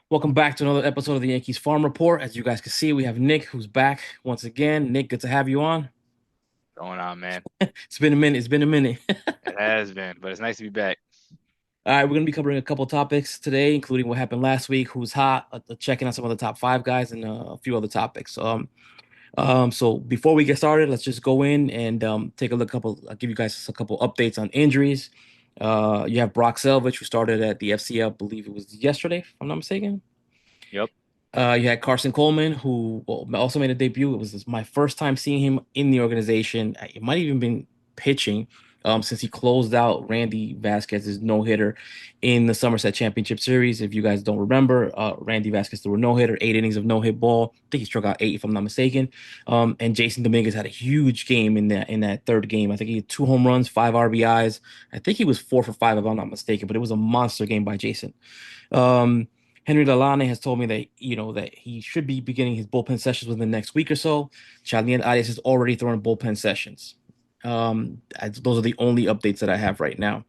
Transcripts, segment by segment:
Welcome back to another episode of the Yankees Farm Report. As you guys can see, we have Nick who's back once again. Nick, good to have you on. Going on, man. It's been a minute. It's been a minute. It has been, but it's nice to be back. All right, we're going to be covering a couple topics today, including what happened last week, who's hot, checking on some of the top five guys, and a few other topics. So before we get started, let's just go in and take a look. I'll give you guys a couple updates on injuries. You have Brock Selvich, who started at the FCL, believe it was yesterday, if I'm not mistaken. Yep. You had Carson Coleman, who also made a debut. It was my first time seeing him in the organization. It might have even been pitching, since he closed out Randy Vasquez's no hitter in the Somerset Championship Series. If you guys don't remember, Randy Vasquez threw a no hitter, 8 innings of no hit ball. I think he struck out eight, if I'm not mistaken. And Jason Dominguez had a huge game in that third game. I think he had two home runs, five RBIs. I think he was 4 for 5, if I'm not mistaken. But it was a monster game by Jason. Um, Henry Lalane has told me that he should be beginning his bullpen sessions within the next week or so. Charlian Arias is already throwing bullpen sessions. Those are the only updates that I have right now.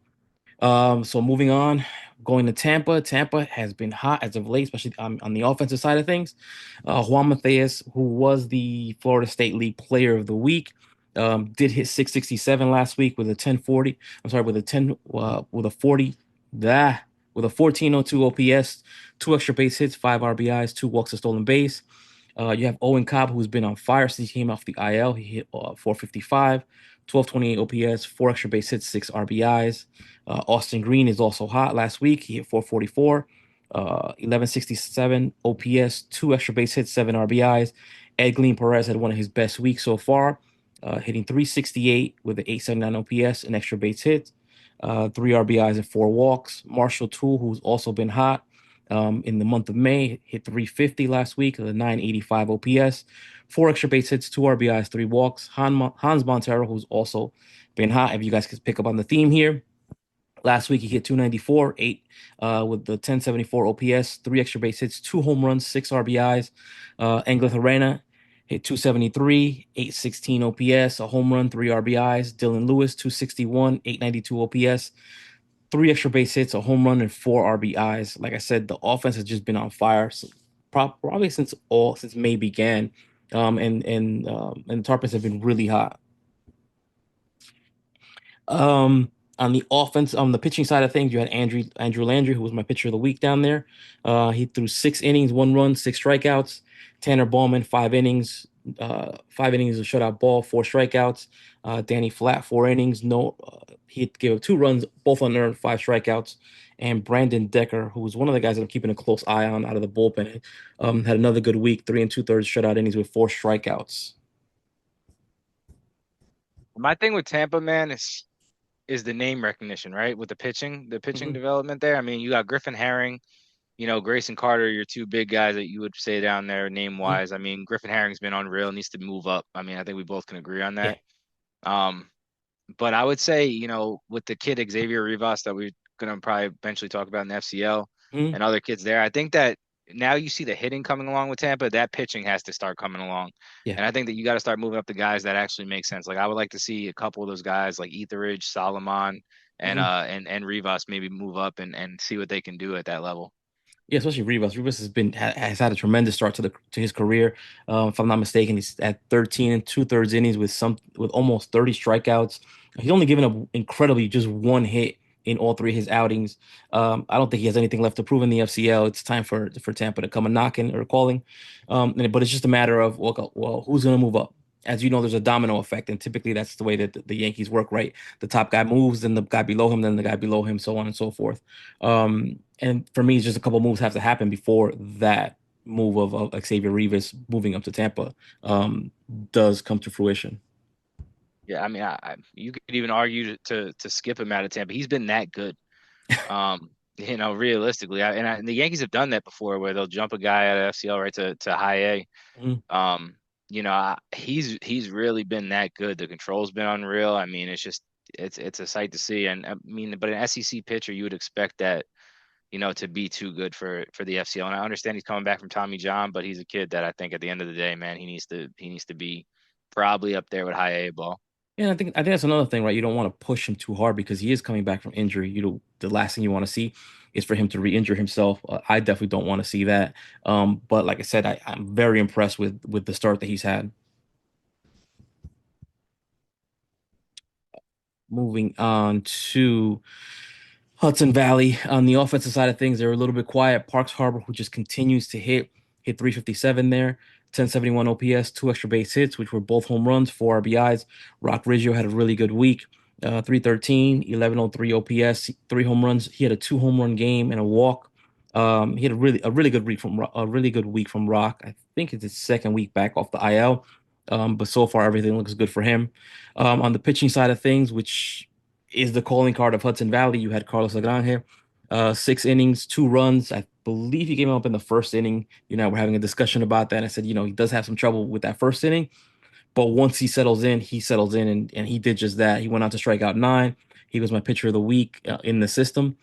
So moving on, going to Tampa. Tampa has been hot as of late, especially on the offensive side of things. Juan Matheus, who was the Florida State League Player of the Week, did hit 667 last week with a 1040. I'm sorry, with a 10 with a 40. That with a 1402 OPS, two extra base hits, five RBIs, two walks, a stolen base. You have Owen Cobb, who's been on fire since he came off the IL. He hit 455, 1228 OPS, four extra base hits, six RBIs. Austin Green is also hot last week. He hit 444, 1167 OPS, two extra base hits, seven RBIs. Edglin Perez had one of his best weeks so far, hitting 368 with an 879 OPS, an extra base hit, three RBIs and four walks. Marshall Toole, who's also been hot in the month of May, hit 350 last week with a 985 OPS, four extra base hits, two RBIs, three walks. Hans Montero, who's also been hot. If you guys could pick up on the theme here, last week he hit 294, eight with the 1074 OPS, three extra base hits, two home runs, six RBIs. Angel Herrera hit 273, 816 OPS, a home run, three RBIs. Dylan Lewis, 261, 892 OPS, three extra base hits, a home run, and four RBIs. Like I said, the offense has just been on fire, so probably since May began. And the Tarpons have been really hot. On the pitching side of things, you had Andrew Landry, who was my pitcher of the week down there. He threw 6 innings, one run, six strikeouts. Tanner Ballman, 5 innings, 5 innings of shutout ball, four strikeouts. Danny Flat, 4 innings, no, he gave up two runs, both unearned, five strikeouts. And Brandon Decker, who was one of the guys that I'm keeping a close eye on out of the bullpen, had another good week, 3 and 2/3 shutout innings with four strikeouts. My thing with Tampa, man, is the name recognition, right? With the pitching Mhm. development there. I mean, you got Griffin Herring, Grayson Carter, your two big guys that you would say down there name Mhm. wise. I mean, Griffin Herring's been unreal, needs to move up. I mean, I think we both can agree on Yeah. that. Um, but I would say, with the kid Xavier Rivas that we're gonna probably eventually talk about in the FCL Mhm. and other kids there, I think that now you see the hitting coming along with Tampa, that pitching has to start coming along. Yeah. And I think that you got to start moving up the guys that actually make sense. Like I would like to see a couple of those guys like Etheridge, Solomon, and Mhm. Rivas maybe move up and see what they can do at that level. Yeah, especially Rivas. Rivas has had a tremendous start to his career. If I'm not mistaken, he's at 13 and 2/3 innings with almost 30 strikeouts. He's only given up incredibly just one hit in all three of his outings. I don't think he has anything left to prove in the FCL. It's time for Tampa to come a knocking or calling. But it's just a matter of well, who's going to move up? As you know, there's a domino effect, and typically that's the way that the Yankees work, right? The top guy moves, then the guy below him, then the guy below him, so on and so forth. And for me, it's just a couple moves have to happen before that move of Xavier Rivas moving up to Tampa um, does come to fruition. Yeah, I mean, you could even argue to skip him out of Tampa. He's been that good. Realistically, and the Yankees have done that before, where they'll jump a guy out of FCL right to high A. Mhm. He's really been that good. The control's been unreal. I mean, it's a sight to see. And I mean, but an SEC pitcher, you would expect that, to be too good for the FCL. And I understand he's coming back from Tommy John, but he's a kid that I think at the end of the day, man, he needs to be probably up there with high A ball. Yeah, I think that's another thing, right? You don't want to push him too hard because he is coming back from injury. The last thing you want to see. is for him to re-injure himself. I definitely don't want to see that. But like I said, I'm very impressed with the start that he's had. Moving on to Hudson Valley. On the offensive side of things, they're a little bit quiet. Parks Harbor, who just continues to hit 357 there, 1071 OPS, two extra base hits, which were both home runs, four RBIs. Rock Riggio had a really good week. 313, 1103 OPS, three home runs. He had a two home run game and a walk. He had a really good week from a really good week from Rock. I think it's his second week back off the IL. But so far everything looks good for him. On the pitching side of things, which is the calling card of Hudson Valley. You had Carlos Lagrange, 6 innings, 2 runs. I believe he came up in the first inning. You know, we're having a discussion about that. I said, he does have some trouble with that first inning, but once he settles in, and he did just that. He went out to strike out 9. He was my pitcher of the week in the system.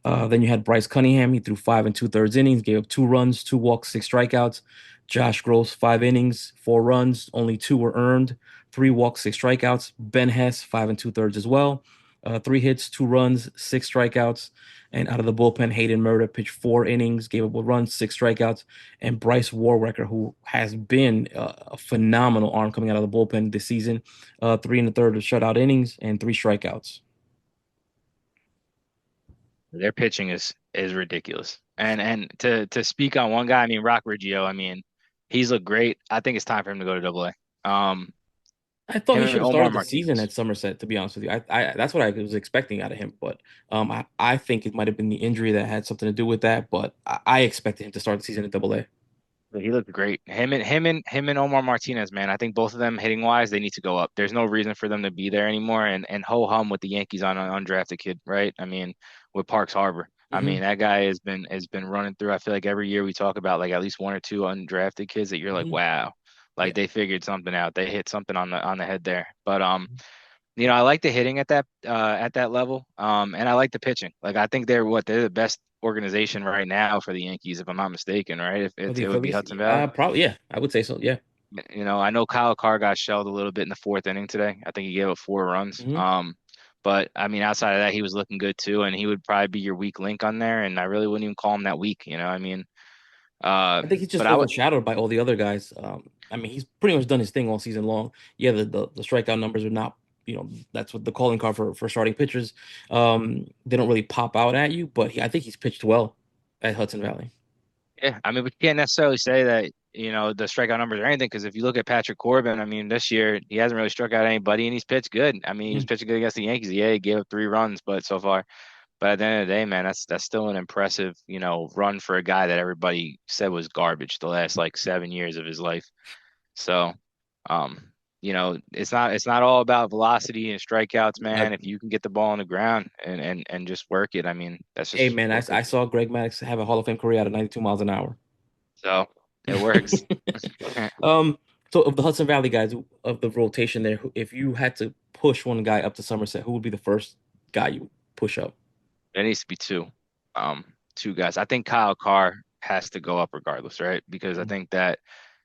Then you had Bryce Cunningham. He threw 5 and 2/3 innings, gave up 2 runs, 2 walks, 6 strikeouts. Josh Gross, 5 innings, 4 runs, only 2 were earned, 3 walks, 6 strikeouts. Ben Hess, 5 and 2/3 as well. 3 hits, 2 runs, 6 strikeouts. And out of the bullpen, Hayden Murder pitched 4 innings, gave up a run, 6 strikeouts. And Bryce Warwicker, who has been a phenomenal arm coming out of the bullpen this season, 3 1/3 of shutout innings and 3 strikeouts. Their pitching is ridiculous. And to speak on one guy, I mean Rock Riggio, I mean, he's looked great. I think it's time for him to go to Double A. I thought Him he and should have Omar started the season Martinez. at Somerset, to be honest with you. I that's what I was expecting out of him, but I think it might have been the injury that had something to do with that. But I expected him to start the season at Double A. But he looked great. Him and Omar Martinez, man. I think both of them hitting wise, they need to go up. There's no reason for them to be there anymore. And ho hum with the Yankees on an undrafted kid, right? I mean, with Parks Harbor. I Hmm. mean, that guy has been running through. I feel like every year we talk about like at least one or two undrafted kids that you're like, Hmm. wow, like Yeah. they figured something out. They hit something on the head there. But I like the hitting at that level. And I like the pitching. Like I think they're the best organization right now for the Yankees, if I'm not mistaken, right? If Oh, the it would be Phillies? Hudson Valley. Probably, yeah. I would say so. Yeah. I know Kyle Carr got shelled a little bit in the fourth inning today. I think he gave up 4 runs. Hmm. But I mean, outside of that, he was looking good too, and he would probably be your weak link on there. And I really wouldn't even call him that weak, I mean, I think he's just but I would, overshadowed by all the other guys. I mean, he's pretty much done his thing all season long. Yeah, the strikeout numbers are not, that's what the calling card for starting pitchers. They don't really pop out at you, but I think he's pitched well at Hudson Valley. yeah, I mean, but you can't necessarily say that the strikeout numbers or anything because if you look at Patrick Corbin, I mean, this year he hasn't really struck out anybody, and he's pitched good. I mean, he was Mhm. pitching good against the Yankees. Yeah, he gave up 3 runs, but so far. But at the end of the day, man, that's still an impressive, run for a guy that everybody said was garbage the last like 7 years of his life. So, it's not all about velocity and strikeouts, Uh, man. If you can get the ball on the ground and just work it, I mean, that's hey, just man, I, what I pitchers. saw Greg Maddux have a Hall of Fame career out of 92 miles an hour. So it works. Um, so of the Hudson Valley guys of the rotation there, if you had to push one guy up to Somerset, who would be the first guy you would push up? There needs to be two guys. I think Kyle Carr has to go up regardless, right? Because I think that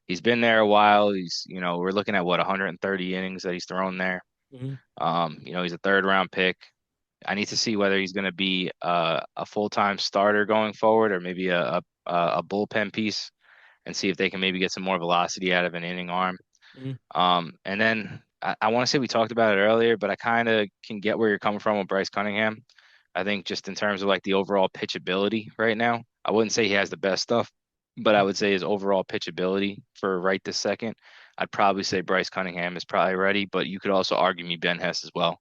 he's been there a while. We're looking at what 130 innings that he's thrown there. Mhm. He's a third round pick. I need to see whether he's going to be a full-time starter going forward or maybe a bullpen piece and see if they can maybe get some more velocity out of an inning arm. Mhm. And then I want to say we talked about it earlier, but I kind of can get where you're coming from with Bryce Cunningham. I think just in terms of like the overall pitchability right now, I wouldn't say he has the best stuff, but I would say his overall pitchability for right this second, I'd probably say Bryce Cunningham is probably ready, but you could also argue me Ben Hess as well.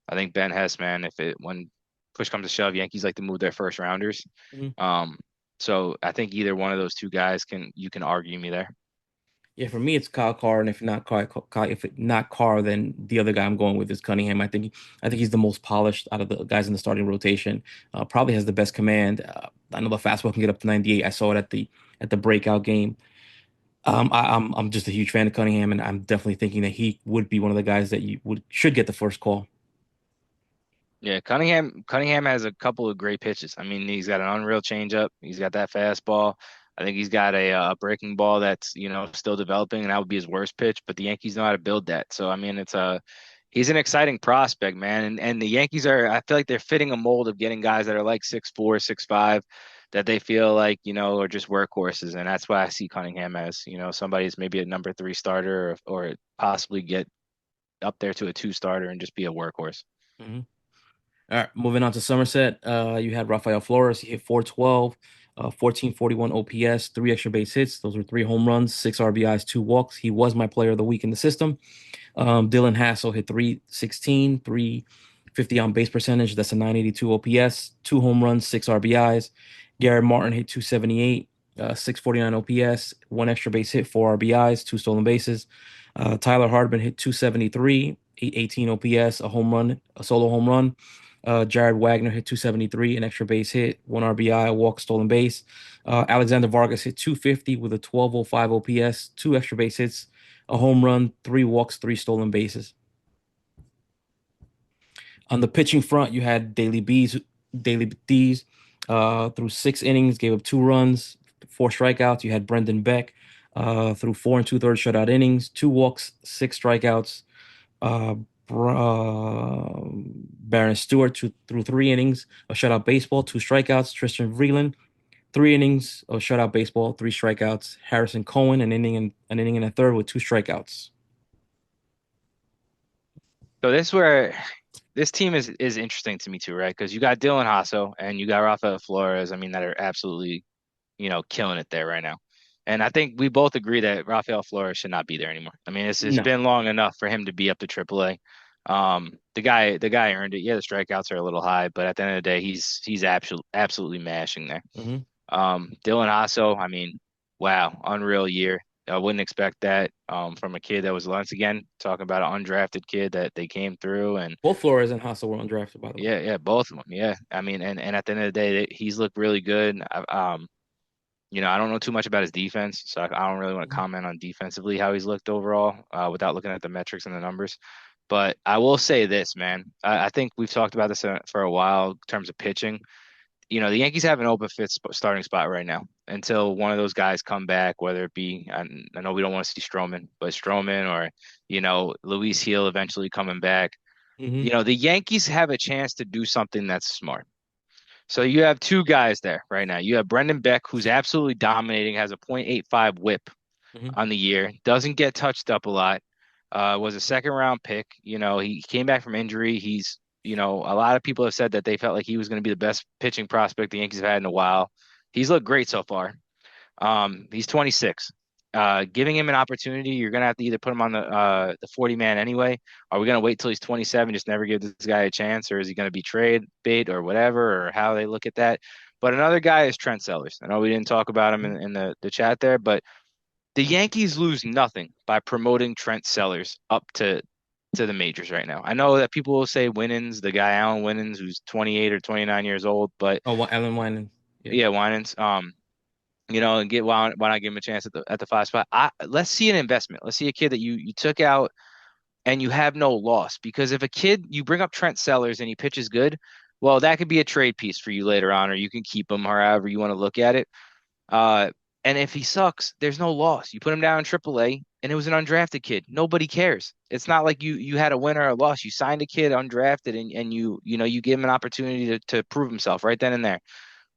I think Ben Hess, man, when push comes to shove, Yankees like to move their first rounders. Mhm. Um, so I think either one of those two guys you can argue me there. Yeah, for me it's Kyle Carr, and if not Carr, then the other guy I'm going with is Cunningham. I think he's the most polished out of the guys in the starting rotation. Probably has the best command. I know the fastball can get up to 98. I saw it at the breakout game. I'm just a huge fan of Cunningham, and I'm definitely thinking that he would be one of the guys that you would should get the first call. Yeah, Cunningham has a couple of great pitches. I mean, he's got an unreal changeup. He's got that fastball. I think he's got a breaking ball that's still developing, and that would be his worst pitch. But the Yankees know how to build that. So I mean, He's an exciting prospect, man. And the Yankees are, I feel like they're fitting a mold of getting guys that are like 6'4", 6'5", that they feel like, are just workhorses. And that's why I see Cunningham as, somebody's maybe a number three starter or possibly get up there to a two starter and just be a workhorse. Mhm. All right, moving on to Somerset. You had Rafael Flores. He hit 412, 1441 OPS, three extra base hits. Those were three home runs, six RBIs, two walks. He was my player of the week in the system. Dylan Hassel hit 316, 350 on base percentage. That's a 982 OPS, two home runs, six RBIs. Garrett Martin hit 278, 649 OPS, one extra base hit, four RBIs, two stolen bases. Tyler Hardman hit 273, 818 OPS, a home run, a solo home run. Jared Wagner hit 273, an extra base hit, one RBI, a walk, stolen base. Alexander Vargas hit 250 with a 1205 OPS, two extra base hits, a home run, three walks, three stolen bases. On the pitching front, you had Daily D's through six innings, gave up two runs, four strikeouts. You had Brendan Beck through four and two-thirds shutout innings, two walks, six strikeouts. Uh, Baron Stewart through three innings of shutout baseball, two strikeouts. Tristan Vreeland, three innings of shutout baseball, three strikeouts. Harrison Cohen, an inning and a third with two strikeouts. So this is where this team is interesting to me too, right? Because you got Dylan Hasso and you got Rafael Flores. I mean, that are absolutely, killing it there right now. And I think we both agree that Rafael Flores should not be there anymore. I mean, it's No. been long enough for him to be up to AAA. The guy earned it. Yeah, the strikeouts are a little high, but at the end of the day, he's absolutely mashing there. Hmm. Dylan Hasso, I mean, wow, unreal year. I wouldn't expect that from a kid that was once again talking about an undrafted kid that they came through and Both Flores and Hassel were undrafted, by the way. yeah, both of them. Yeah, I mean, and at the end of the day, he's looked really good. I don't know too much about his defense, so I don't really want to Mhm. comment on defensively how he's looked overall without looking at the metrics and the numbers. But I will say this, man. I think we've talked about this for a while in terms of pitching. The Yankees have an open fifth starting spot right now until one of those guys come back, whether it be, I know we don't want to see Stroman, but Stroman or, Luis Heel eventually coming back. Hmm. The Yankees have a chance to do something that's smart. So you have two guys there right now. You have Brendan Beck, who's absolutely dominating, has a .85 whip Hmm. on the year, doesn't get touched up a lot. Was a second round pick. He came back from injury. A lot of people have said that they felt like he was going to be the best pitching prospect the Yankees have had in a while. He's looked great so far. He's 26. Giving him an opportunity, you're gonna have to either put him on the 40 man anyway. Are we gonna wait till he's 27, just never give this guy a chance, or is he gonna be trade bait or whatever, or how they look at that? But another guy is Trent Sellers. I know we didn't talk about him in the chat there, but the Yankees lose nothing by promoting Trent Sellers up to the majors right now. I know that people will say Winans, the guy Alan Winans, who's 28 or 29 years old, but Oh, Alan Wyman. Yeah. yeah, Winans. And get why not give him a chance at the five spot? Let's see an investment. Let's see a kid that you took out and you have no loss. Because if a kid you bring up Trent Sellers and he pitches good, well, that could be a trade piece for you later on, or you can keep him however you want to look at it. Uh, and if he sucks, there's no loss. You put him down in AAA, and it was an undrafted kid. Nobody cares. It's not like you had a win or a loss. You signed a kid undrafted, and you gave him an opportunity to prove himself right then and there.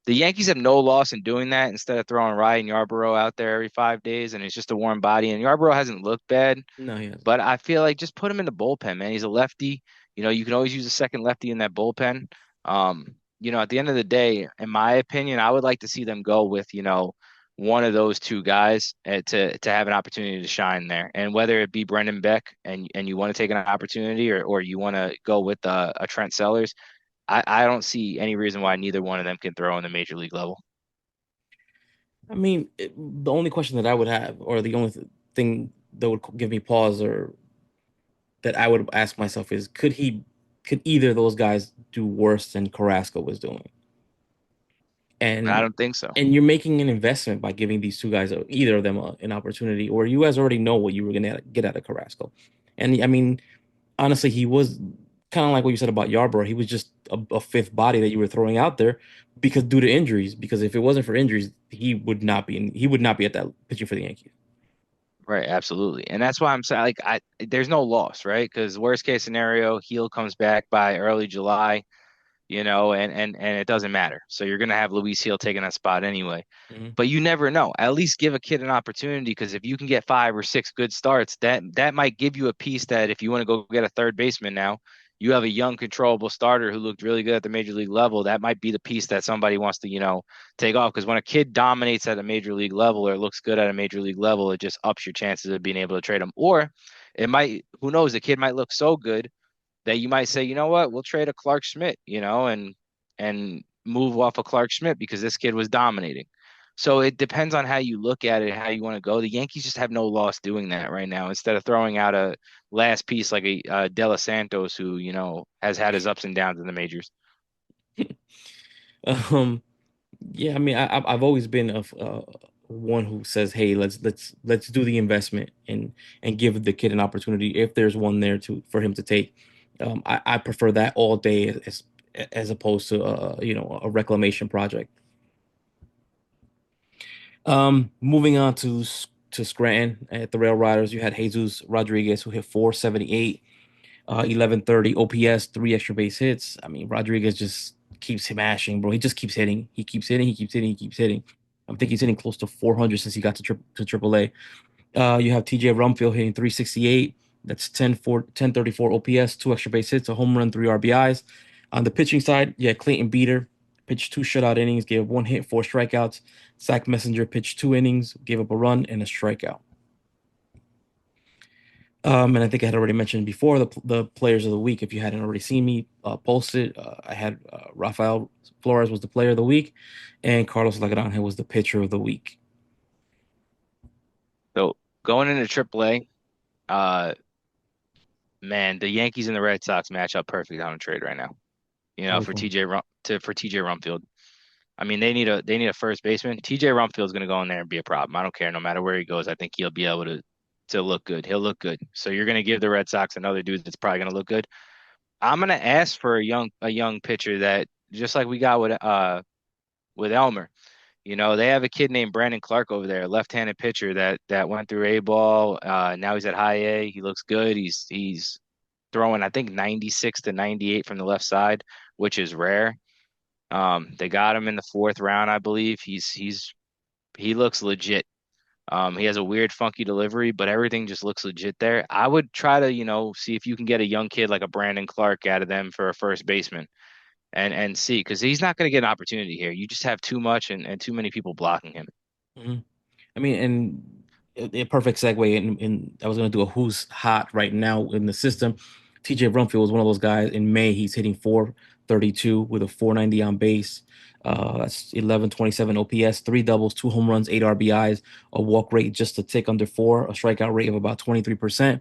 The Yankees have no loss in doing that instead of throwing Ryan Yarbrough out there every 5 days, and it's just a warm body. And Yarbrough hasn't looked bad, No, he hasn't. but I feel like just put him in the bullpen, man. He's a lefty. You can always use a second lefty in that bullpen. At the end of the day, in my opinion, I would like to see them go with, one of those two guys to have an opportunity to shine there. And whether it be Brendan Beck and you want to take an opportunity or you want to go with a Trent Sellers, I don't see any reason why neither one of them can throw in the major league level. I mean, the only question that I would have, or the only thing that would give me pause, or that I would ask myself is, could either of those guys do worse than Carrasco was doing? I And don't think so. and you're making an investment by giving these two guys, either of them, an opportunity, or you guys already know what you were gonna get out of Carrasco. And I mean, honestly, he was kind of like what you said about Yarbrough. He was just a fifth body that you were throwing out there because due to injuries. Because if it wasn't for injuries, he would not be at that pitching for the Yankees. Right, absolutely. And that's why I'm saying like there's no loss, right? Because worst case scenario, Heel comes back by early July, and it doesn't matter. So you're gonna have Luis Heel taking that spot anyway. Mhm. But you never know. At least give a kid an opportunity because if you can get 5 or 6 good starts, that might give you a piece that if you want to go get a third baseman now, you have a young, controllable starter who looked really good at the major league level. That might be the piece that somebody wants to, take off. Because when a kid dominates at a major league level or looks good at a major league level, it just ups your chances of being able to trade him. Or it might, who knows, the kid might look so good that you might say, you know what, we'll trade a Clark Schmidt, and move off of Clark Schmidt because this kid was dominating. So it depends on how you look at it, how you want to go. The Yankees just have no loss doing that right now. Instead of throwing out a last piece like a De Los Santos, who has had his ups and downs in the majors. Um, yeah, I mean, I've always been of one who says, "Hey, let's do the investment and give the kid an opportunity if there's one there to for him to take." I prefer that all day as opposed to a reclamation project. Moving on to Scranton at the Rail Riders, you had Jesus Rodriguez who hit 478, 1130 OPS, three extra base hits. I mean, Rodriguez just keeps smashing, bro. He just keeps hitting. He keeps hitting. He keeps hitting. He keeps hitting. I think he's hitting close to 400 since he got to AAA. You have TJ Rumfield hitting 368. That's 1034 OPS, two extra base hits, a home run, three RBIs. On the pitching side, yeah, Clayton Beater pitched two shutout innings, gave up one hit, four strikeouts. Zach Messenger pitched two innings, gave up a run and a strikeout. And I think I had already mentioned before the players of the week. If you hadn't already seen me post it, I had Rafael Flores was the player of the week, and Carlos Lagrange was the pitcher of the week. So going into AAA, uh, man, the Yankees and the Red Sox match up perfect on a trade right now. How For come? TJ Rumfield. I mean, they need a first baseman. TJ Rumfield's going to go in there and be a problem. I don't care. No matter where he goes, I think he'll be able to look good. He'll look good. So you're going to give the Red Sox another dude that's probably going to look good. I'm going to ask for a young pitcher that just like we got with Elmer. They have a kid named Brandon Clark over there, a left-handed pitcher that went through A ball. Now he's at high A. He looks good. He's throwing I think 96 to 98 from the left side, which is rare. They got him in the fourth round, I believe. He looks legit. He has a weird, funky delivery, but everything just looks legit there. I would try to, see if you can get a young kid like a Brandon Clark out of them for a first baseman and see, because he's not going to get an opportunity here. You just have too much and too many people blocking him. Mhm. I mean, and a perfect segue. In I was going to do a who's hot right now in the system. TJ Brumfield was one of those guys. In May, he's hitting 432 with a 490 on base. That's 1127 OPS, three doubles, two home runs, eight RBIs, a walk rate just a tick under four, a strikeout rate of about 23%.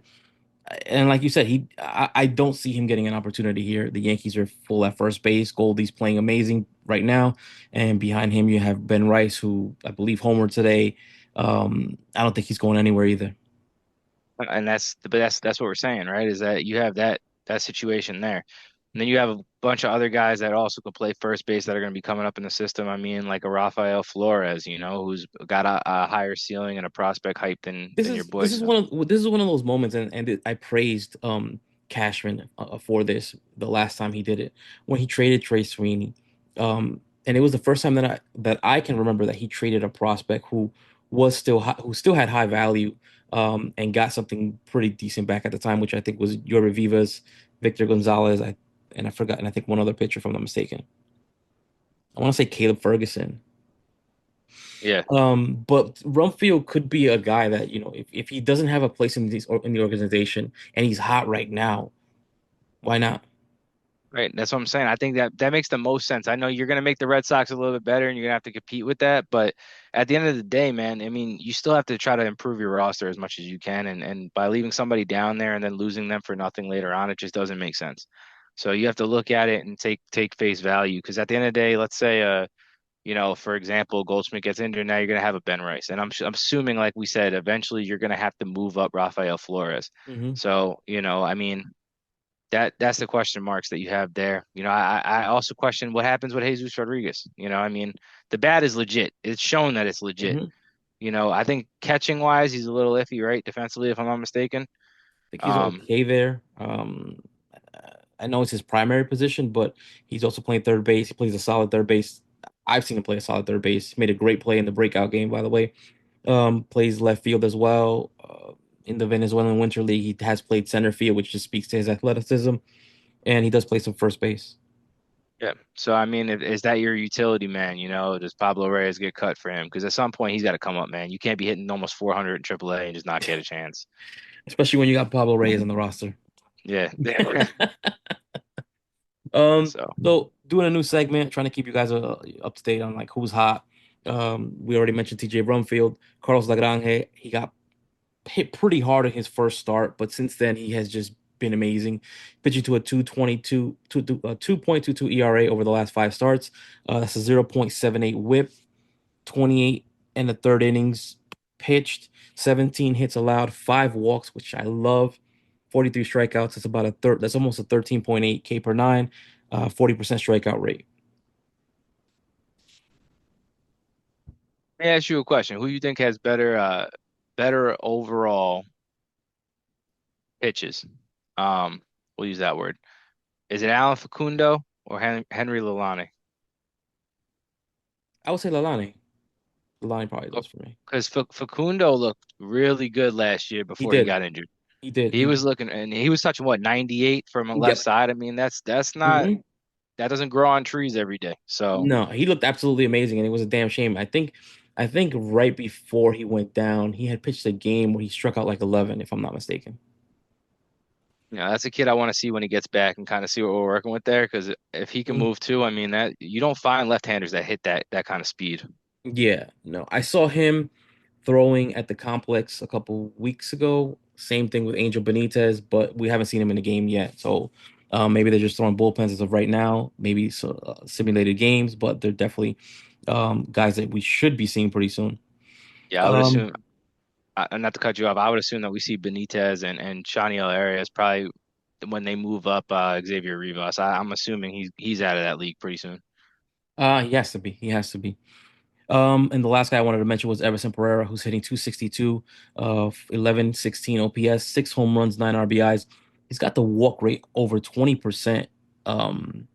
And like you said, I don't see him getting an opportunity here. The Yankees are full at first base. Goldie's playing amazing right now, and behind him you have Ben Rice, who I believe homered today. I don't think he's going anywhere either. And that's what we're saying, right? Is that you have that situation there. And then you have a bunch of other guys that also could play first base that are going to be coming up in the system. I mean, like a Rafael Flores, who's got a higher ceiling and a prospect hype than your boy. So This is one of those moments, I praised Cashman for this the last time he did it when he traded Trey Sweeney, and it was the first time that I can remember that he traded a prospect who was still who still had high value, and got something pretty decent back at the time, which I think was Yuri Vivas, Victor Gonzalez, and I forgot, and I think one other pitcher, if I'm not mistaken. I want to say Caleb Ferguson. yeah, But Rumfield could be a guy that, if he doesn't have a place in the organization and he's hot right now, why not? right. That's what I'm saying. I think that makes the most sense. I know you're going to make the Red Sox a little bit better and you're going to have to compete with that. But at the end of the day, man, I mean, you still have to try to improve your roster as much as you can. And by leaving somebody down there and then losing them for nothing later on, it just doesn't make sense. So you have to look at it and take face value. Because at the end of the day, let's say, for example, Goldschmidt gets injured. Now you're going to have a Ben Rice. And I'm assuming, like we said, eventually you're going to have to move up Rafael Flores. Hmm. So, I mean, that's the question marks that you have there. I also question what happens with Jesus Rodriguez. I mean, the bat is legit. It's shown that it's legit. Hmm. I think catching wise, he's a little iffy, right? Defensively, if I'm not mistaken. Think he's Um, okay there. I know it's his primary position, but he's also playing third base. He plays a solid third base. I've seen him play a solid third base. He made a great play in the breakout game, by the way. Plays left field as well. In the Venezuelan Winter League, he has played center field, which just speaks to his athleticism, and he does play some first base. yeah. So I mean, is that your utility man? Does Pablo Reyes get cut for him? Because at some point he's got to come up, man. You can't be hitting almost 400 in AAA and just not get a chance. Especially when you got Pablo Reyes on the roster. Yeah. Um, So so doing a new segment, trying to keep you guys up to date on like who's hot. We already mentioned TJ Brumfield, Carlos Lagrange. He got hit pretty hard in his first start, but since then he has just been amazing, pitching to a 2.22 ERA over the last five starts. That's a 0.78 WHIP, 28 and the third innings pitched, 17 hits allowed, five walks, which I love. 43 strikeouts. That's about a third. That's almost a 13.8 K per nine. 40% strikeout rate. let me ask you a question. Who you think has better overall pitches? We'll use that word. Is it Alan Facundo or Henry Lalane? I would say Lalani. Lalani probably does for me. Because Facundo looked really good last year He before he did. got injured. He did. He was looking, and he was touching what, 98 from the left Yep. side. I mean, that's not hmm that doesn't grow on trees every day. So No, he looked absolutely amazing, and it was a damn shame. I think right before he went down, he had pitched a game where he struck out like 11, if I'm not mistaken. that's a kid I want to see when he gets back and kind of see what we're working with there. Because if he can Mhm. move too, I mean that you don't find left-handers that hit that kind of speed. Yeah, no, I saw him throwing at the complex a couple weeks ago. Same thing with Angel Benitez, but we haven't seen him in the game yet. So maybe they're just throwing bullpens as of right now, maybe simulated games, but they're definitely guys that we should be seeing pretty soon. Yeah, I would Um, assume. Not to cut you off, I would assume that we see Benitez and Shaniel Arias probably when they move up Xavier Rivas. I'm assuming he's out of that league pretty soon. he has to be. He has to be. And the last guy I wanted to mention was Everson Pereira, who's hitting 262, 1116 OPS, six home runs, nine RBIs. He's got the walk rate over 20%. Um,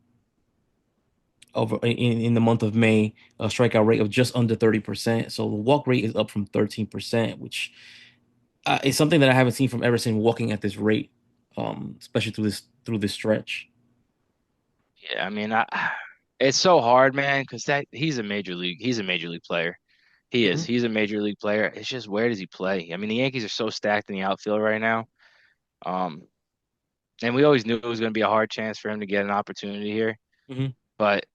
over in the month of May, a strikeout rate of just under 30%. So the walk rate is up from 13%, which is something that I haven't seen from Everson walking at this rate, especially through this stretch. Yeah, I mean, it's so hard, man, because that he's a major league player. He is. hmm He's a major league player. It's just where does he play? I mean, the Yankees are so stacked in the outfield right now. Um, and we always knew it was going to be a hard chance for him to get an opportunity here. hmm But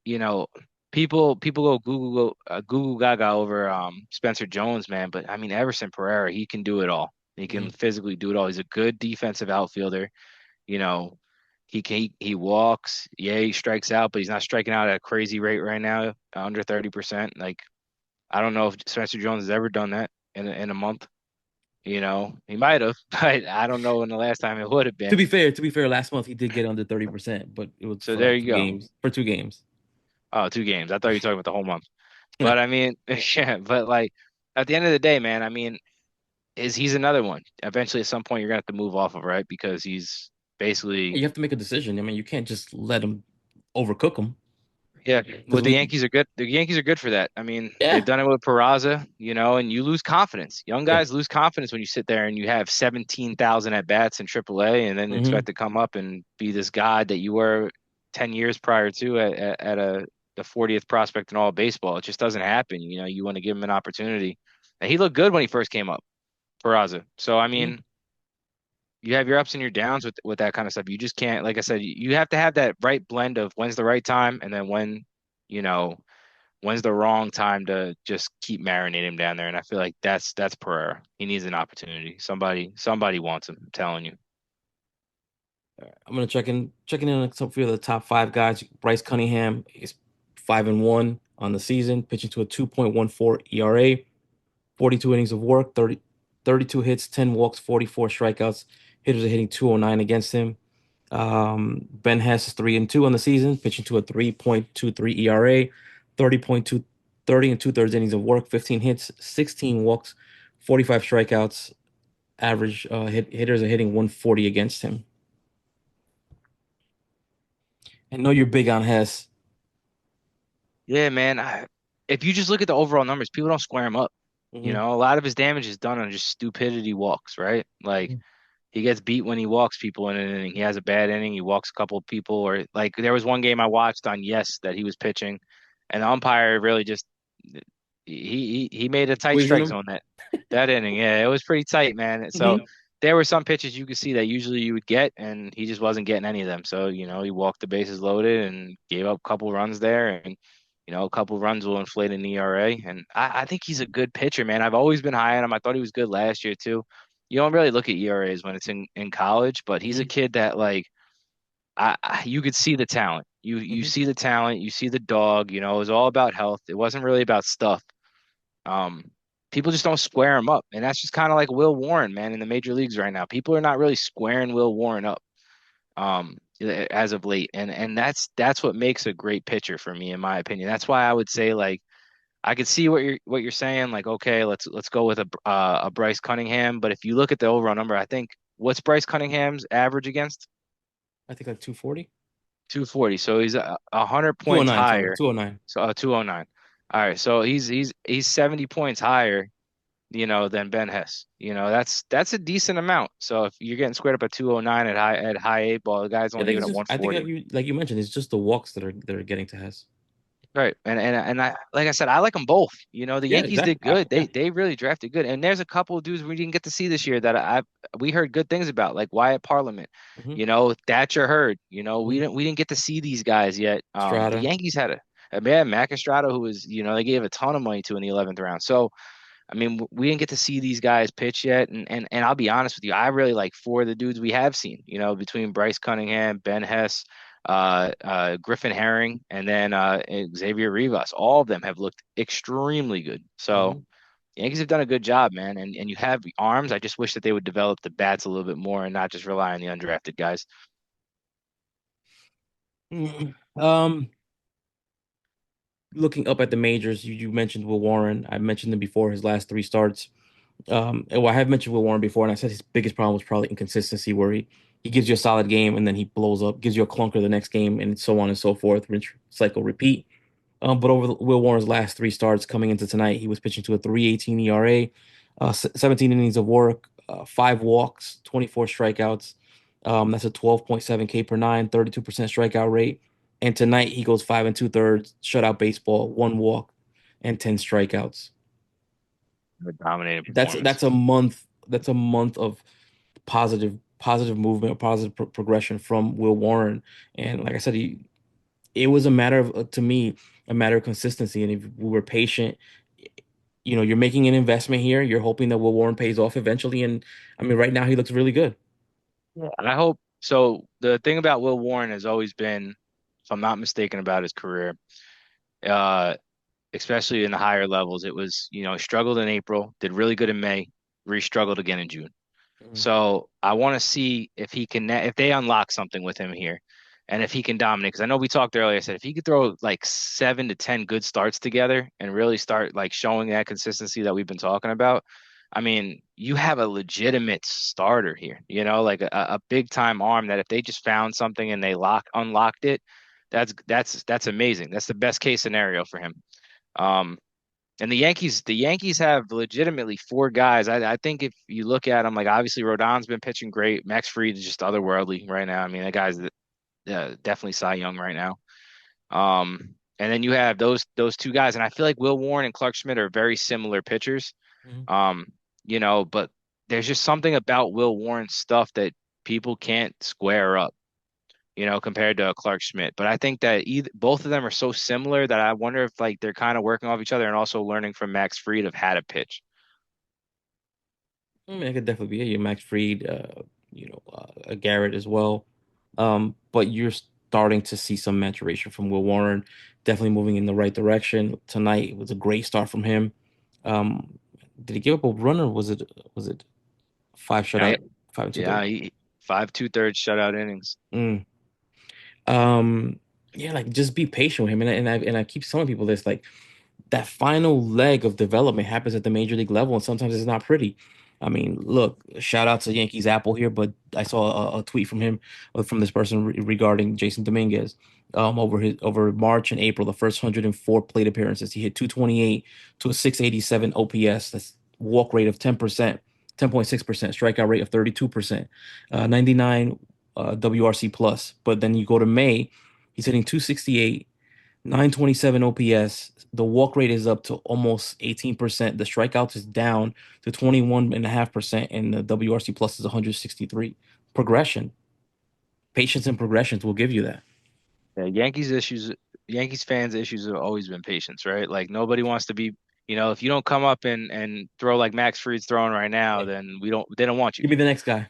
people go Google Gaga over Spencer Jones, man. But I mean, Everson Pereira, he can do it all. He can hmm physically do it all. He's a good defensive outfielder. You know, he walks. Yeah, he strikes out, but he's not striking out at a crazy rate right now, under 30%. Like I don't know if Spencer Jones has ever done that in a month. He might have, but I don't know when the last time it would have To been. be fair, to be fair, last month he did get under 30%, but it was So for there like you two go. games. For two games. Oh, 2 games. I thought you were talking about the whole month. But I mean, yeah, but like at the end of the day, man, I mean, he's another one. Eventually, at some point, you're gonna have to move off of, right? Because he's basically, You have to make a decision. I mean, you can't just let him overcook him yeah. because But the we, Yankees are good. The Yankees are good for that. I mean, they've yeah, done it with Peraza, and you lose confidence. Young yeah. guys lose confidence when you sit there and you have 17,000 at bats in AAA, and then hmm expect to come up and be this god that you were 10 years prior to at the 40th prospect in all of baseball. It just doesn't happen. You want to give him an opportunity, and he looked good when he first came up, Peraza. So I hmm mean, you have your ups and your downs with that kind of stuff. You just can't, like I said, you have to have that right blend of when's the right time and then you know, when's the wrong time to just keep marinating him down there. And I feel like that's Pereira. He needs an opportunity. Somebody wants him. I'm telling you. I'm gonna checking in on some few of the top five guys. Bryce Cunningham is 5-1 on the season, pitching to a 2.14 ERA, 42 innings of work, 32 hits, 10 walks, 44 strikeouts. Hitters are hitting 209 against him. Ben Hess is 3-2 on the season, pitching to a 3.23 ERA, 30.2 30 and two-thirds innings of work, 15 hits, 16 walks, 45 strikeouts. Average hitters are hitting 140 against him. I know you're big on Hess. Yeah, man. If you just look at the overall numbers, people don't square him up. You Hmm know, a lot of his damage is done on just stupidity walks, right? Like he gets beat when he walks people in an inning. He has a bad inning, he walks a couple of people, or like there was one game I watched on Yes that he was pitching, and the umpire really just he made a tight Squeezing strike him. zone that inning. Yeah, it was pretty tight, man. So Hmm there were some pitches you could see that usually you would get, and he just wasn't getting any of them. So, you know, he walked the bases loaded and gave up a couple runs there, and you know, a couple runs will inflate an ERA. And I think he's a good pitcher, man. I've always been high on him. I thought he was good last year too. You don't really look at ERAs when it's in college, but he's a hmm kid that like you could see the talent. You hmm see the talent, you see the dog, you know, it was all about health. It wasn't really about stuff. Um, People just don't square him up, and that's just kind of like Will Warren, man, in the major leagues right now. People are not really squaring Will Warren up, as of late, and that's what makes a great pitcher for me, in my opinion. That's why I would say like I could see what you're saying. Like, okay, let's go with a Bryce Cunningham, but if you look at the overall number, I think what's Bryce Cunningham's average against? I think like 240. 240. So he's a hundred points 209, sorry, higher. 209. So 209. All right, so he's 70 points higher, you know, than Ben Hess. You know, that's a decent amount. So if you're getting squared up at 209 at high eight ball, the guy's I only think even it's at just I think 140. like you mentioned, it's just the walks that are getting to Hess. Right. And I like I said, I like them both. You know, the Yeah, Yankees did exactly. good. Yeah. They really drafted good. And there's a couple of dudes we didn't get to see this year that we heard good things about, like Wyatt Parliament, hmm you know, Thatcher Hurd. You know, hmm we didn't get to see these guys yet. The Strata. Yankees had a man, Mac Estrada, who was, you know, they gave a ton of money to in the 11th round. So I mean, we didn't get to see these guys pitch yet, and I'll be honest with you, I really like four of the dudes we have seen. You know, between Bryce Cunningham, Ben Hess, Griffin Herring, and then Xavier Rivas. All of them have looked extremely good. So hmm Yankees have done a good job, man. And you have arms. I just wish that they would develop the bats a little bit more and not just rely on the undrafted guys. Um, looking up at the majors, you mentioned Will Warren. I mentioned him before his last three starts. Well, I have mentioned Will Warren before, and I said his biggest problem was probably inconsistency, where he gives you a solid game and then he blows up, gives you a clunker the next game, and so on and so forth. Rinse, cycle, repeat. But over Will Warren's last three starts coming into tonight, he was pitching to a 3.18 ERA, 17 innings of work, five walks, 24 strikeouts. That's a 12.7 K per nine, 32% strikeout rate. And tonight he goes five and two-thirds, shutout baseball, one walk, and 10 strikeouts. A dominating That's performance. that's a month. That's a month of positive movement, positive progression from Will Warren. And like I said, it was a matter of to me a matter of consistency. And if we were patient, you're making an investment here. You're hoping that Will Warren pays off eventually. And I mean, right now he looks really good. Yeah. And I hope so. The thing about Will Warren has always been, if I'm not mistaken about his career, uh, especially in the higher levels, it was, you know, he struggled in April, did really good in May, re-struggled again in June. Mhm. So I want to see if he can, if they unlock something with him here, and if he can dominate. Because I know we talked earlier. I said if he could throw like 7 to 10 good starts together and really start like showing that consistency that we've been talking about. I mean, you have a legitimate starter here. You know, like a big time arm that if they just found something and they unlocked it, that's amazing. That's the best case scenario for him. Um, and the Yankees have legitimately four guys. I think if you look at them, like obviously Rodon's been pitching great. Max Fried is just otherworldly right now. I mean, that guy's definitely Cy Young right now. And then you have those two guys, and I feel like Will Warren and Clark Schmidt are very similar pitchers. Mhm. Um, you know, but there's just something about Will Warren's stuff that people can't square up, you know, compared to Clark Schmidt. But I think that both of them are so similar that I wonder if like they're kind of working off each other and also learning from Max Fried of how to pitch. I mean, it could definitely be a Max Fried, a Garrett as well. But you're starting to see some maturation from Will Warren, definitely moving in the right direction. Tonight was a great start from him. Um, did he give up a run or was it five Yeah, shutout, five and yeah, two-thirds? five 2/3 shutout innings. Mm. Um, yeah, like just be patient with him, and I keep telling people this, like that final leg of development happens at the major league level, and sometimes it's not pretty. I mean, look, shout out to Yankees Apple here, but I saw a tweet from him, from this person regarding Jason Dominguez. Over March and April, the first 104 plate appearances, he hit 228 to a 687 OPS. That's walk rate of 10%, 10.6%, strikeout rate of 32%, 99 WRC plus. But then you go to May, he's hitting 268, 927 OPS. The walk rate is up to almost 18%. The strikeouts is down to 21.5%, and the WRC plus is 163. Progression, patience and progressions will give you that. Yeah, Yankees fans' issues have always been patience, right? Like nobody wants to be, if you don't come up and throw like Max Fried's throwing right now, then they don't want you. Give me the next guy.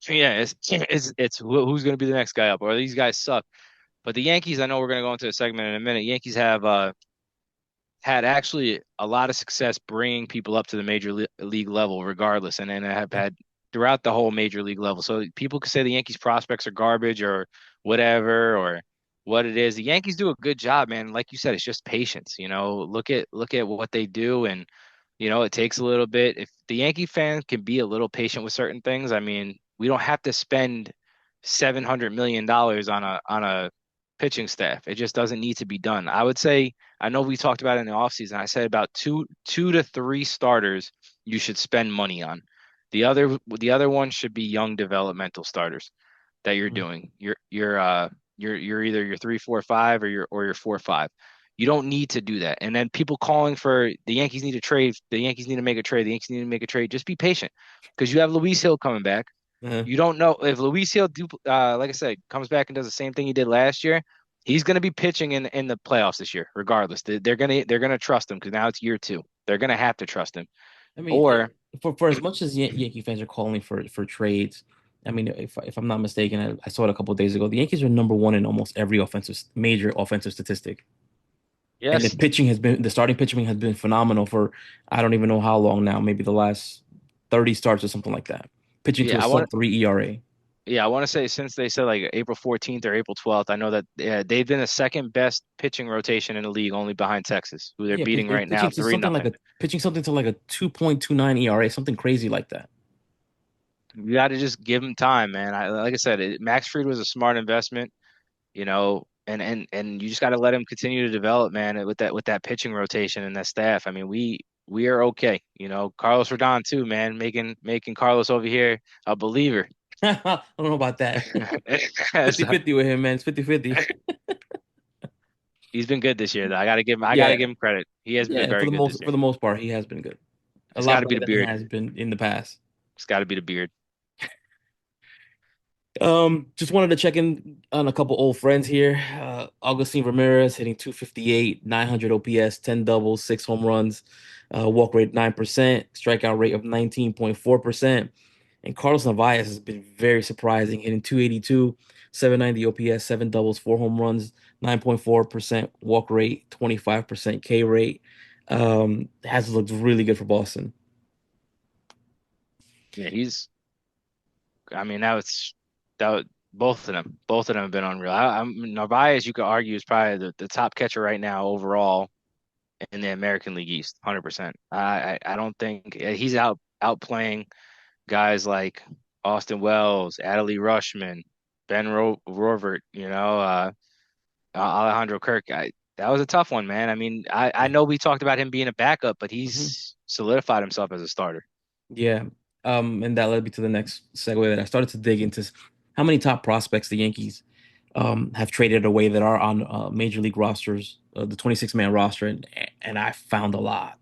Yeah, it's who's going to be the next guy up, or these guys suck. But the Yankees, I know we're going to go into a segment in a minute. Yankees have had actually a lot of success bringing people up to the league level, regardless, and then have had throughout the whole major league level. So people could say the Yankees prospects are garbage or whatever or what it is. The Yankees do a good job, man. Like you said, it's just patience. Look at what they do, and it takes a little bit. If the Yankee fan can be a little patient with certain things, I mean, we don't have to spend $700 million on a pitching staff. It just doesn't need to be done. I would say, I know we talked about it in the offseason. I said about two to three starters you should spend money on. The other one should be young developmental starters that you're Mhm. doing. You're either your 3, 4, 5 or your 4, 5. You don't need to do that. And then people calling for the Yankees need to trade. The Yankees need to make a trade. The Yankees need to make a trade. Just be patient because you have Luis Hill coming back. Uh, You don't know if Luis Hill, like I said, comes back and does the same thing he did last year. He's going to be pitching in the playoffs this year, regardless. They're gonna trust him because now it's year 2. They're gonna have to trust him. I mean, Or for as much as Yankee fans are calling for trades, I mean, if I'm not mistaken, I saw it a couple of days ago. The Yankees are number one in almost every major offensive statistic. And yes, the starting pitching has been phenomenal for I don't even know how long now, maybe the last 30 starts or something like that. Pitching to a yeah, sub 3 ERA. I want to say since they said like April 14th or April 12th, I know that they've been the second best pitching rotation in the league, only behind Texas, who they're Yeah, beating they're right now 3-0. pitching something to like a 2.29 ERA, something crazy like that. You got to just give them time, man. Like I said, Max Fried was a smart investment. And you just got to let him continue to develop, man, with that pitching rotation and that staff. I mean, we are okay. Carlos Rodon too, man, making Carlos over here a believer. I don't know about that. As, 50-50 with him, man. It's 50-50. he's been good this year, though. I gotta Yeah. give him credit. He has been Yeah, very good this year. for the most part, he has been good. A It's got lot to be better the than he beard. has been in the past. It's got to be the beard. Just wanted to check in on a couple old friends here. Augustine Ramirez hitting 258, 900 OPS, 10 doubles, 6 home runs, walk rate 9%, strikeout rate of 19.4%. And Carlos Narvaez has been very surprising, hitting 282, 790 OPS, 7 doubles, 4 home runs, 9.4% walk rate, 25% K rate. Has looked really good for Boston. Yeah, I mean, that both of them have been unreal. Narvaez, you could argue, is probably the top catcher right now overall in the American League East, 100%. I don't think he's outplaying guys like Austin Wells, Adley Rushman, Rovert, Alejandro Kirk. That was a tough one, man. I mean, I know we talked about him being a backup, but Mhm. he's solidified himself as a starter. Yeah. And that led me to the next segue that I started to dig into how many top prospects the Yankees have traded away that are on major league rosters, the 26-man roster, and I found a lot.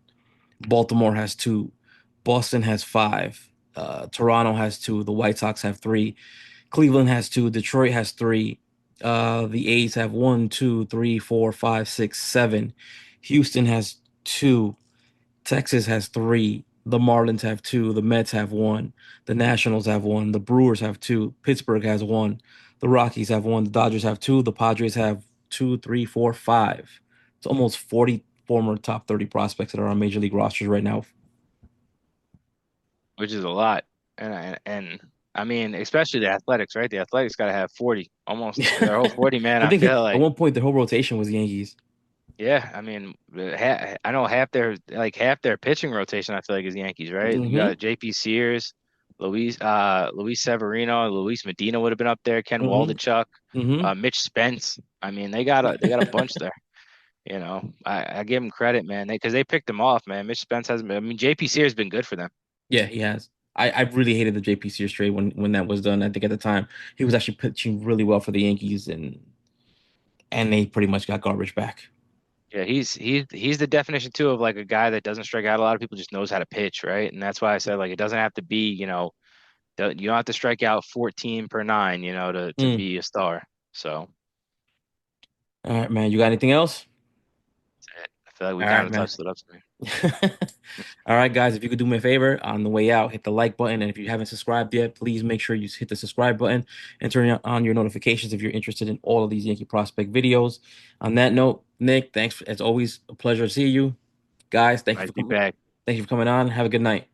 Baltimore has two, Boston has five, Toronto has two, the White Sox have three, Cleveland has two, Detroit has three, the A's have one, two, three, four, five, six, seven, Houston has two, Texas has three. The Marlins have two. The Mets have one. The Nationals have one. The Brewers have two. Pittsburgh has one. The Rockies have one. The Dodgers have two. The Padres have two, three, four, five. It's almost 40 former top 30 prospects that are on major league rosters right now. Which is a lot. And I mean, especially the Athletics, right? The Athletics got to have 40, almost their whole 40 man. I I think feel at like one point the whole rotation was Yankees. Yeah, I mean, I know half their pitching rotation. I feel like is Yankees, right? You Mm-hmm. got J.P. Sears, Luis Severino, Luis Medina would have been up there, Ken Mm-hmm. Waldichuk, Mm-hmm. Mitch Spence. I mean, they got a bunch there. You know, I give them credit, man, because they picked them off, man. Mitch Spence has been. I mean, J.P. Sears has been good for them. Yeah, he has. I really hated the JP Sears trade when that was done. I think at the time he was actually pitching really well for the Yankees, and they pretty much got garbage back. Yeah, he's the definition too of like a guy that doesn't strike out a lot of people, just knows how to pitch, right? And that's why I said like it doesn't have to be, you don't have to strike out 14 per nine, to Mm. be a star. So All right, man. You got anything else? that's it. I feel like we All kind right, of man. touched it up to me. All right, guys. If you could do me a favor on the way out, hit the like button, and if you haven't subscribed yet, please make sure you hit the subscribe button and turn on your notifications if you're interested in all of these Yankee prospect videos. On that note, Nick, thanks as always. A pleasure to see you, guys. Nice to be back. Thank you for coming on. Have a good night.